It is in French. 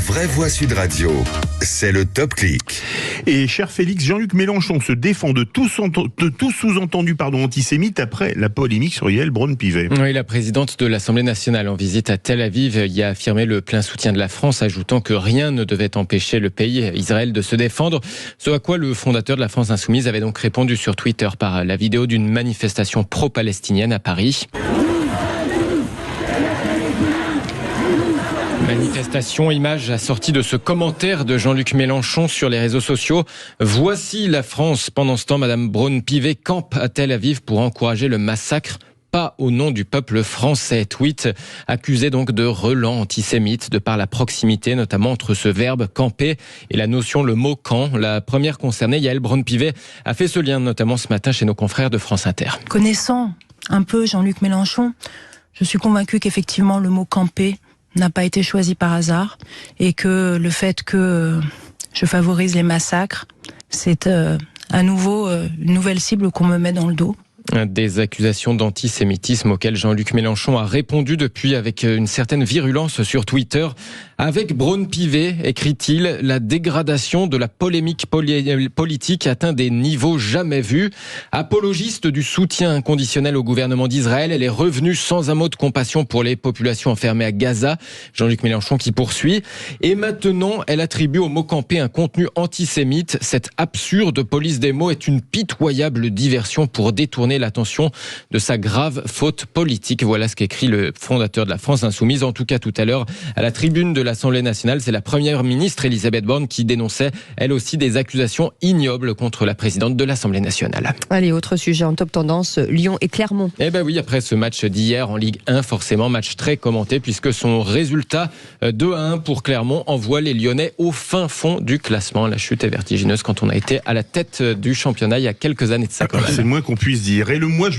vraie voix Sud Radio, c'est le Top Clic. Et cher Félix, Jean-Luc Mélenchon se défend de tout sous-entendu antisémite après la polémique sur Yael Braun-Pivet. Oui, la présidente de l'Assemblée nationale en visite à Tel Aviv y a affirmé le plein soutien de la France, ajoutant que rien ne devait empêcher le pays, Israël, de se défendre. Ce à quoi le fondateur de la France Insoumise avait donc répondu sur Twitter par la vidéo d'une manifestation pro-palestinienne à Paris. Manifestation, image assortie de ce commentaire de Jean-Luc Mélenchon sur les réseaux sociaux. Voici la France. Pendant ce temps, Madame Braun-Pivet campe à Tel Aviv pour encourager le massacre. Pas au nom du peuple français. Tweet accusé donc de relent antisémite de par la proximité, notamment entre ce verbe camper et la notion, le mot camp. La première concernée, Yael Braun-Pivet, a fait ce lien notamment ce matin chez nos confrères de France Inter. Connaissant un peu Jean-Luc Mélenchon, je suis convaincue qu'effectivement le mot camper n'a pas été choisi par hasard et que le fait que je favorise les massacres, c'est à nouveau une nouvelle cible qu'on me met dans le dos. Des accusations d'antisémitisme auxquelles Jean-Luc Mélenchon a répondu depuis avec une certaine virulence sur Twitter. Avec Braun-Pivet, écrit-il, la dégradation de la polémique politique atteint des niveaux jamais vus. Apologiste du soutien inconditionnel au gouvernement d'Israël, elle est revenue sans un mot de compassion pour les populations enfermées à Gaza. Jean-Luc Mélenchon qui poursuit. Et maintenant, elle attribue au mot campé un contenu antisémite. Cette absurde police des mots est une pitoyable diversion pour détourner l'attention de sa grave faute politique. Voilà ce qu'écrit le fondateur de la France Insoumise. En tout cas, tout à l'heure, à la tribune de l'Assemblée nationale, c'est la première ministre Elisabeth Borne qui dénonçait, elle aussi, des accusations ignobles contre la présidente de l'Assemblée nationale. Allez, autre sujet en top tendance, Lyon et Clermont. Eh ben oui, après ce match d'hier en Ligue 1, forcément, match très commenté, puisque son résultat 2-1 pour Clermont envoie les Lyonnais au fin fond du classement. La chute est vertigineuse quand on a été à la tête du championnat il y a quelques années de ça. C'est le moins qu'on puisse dire. Et le mois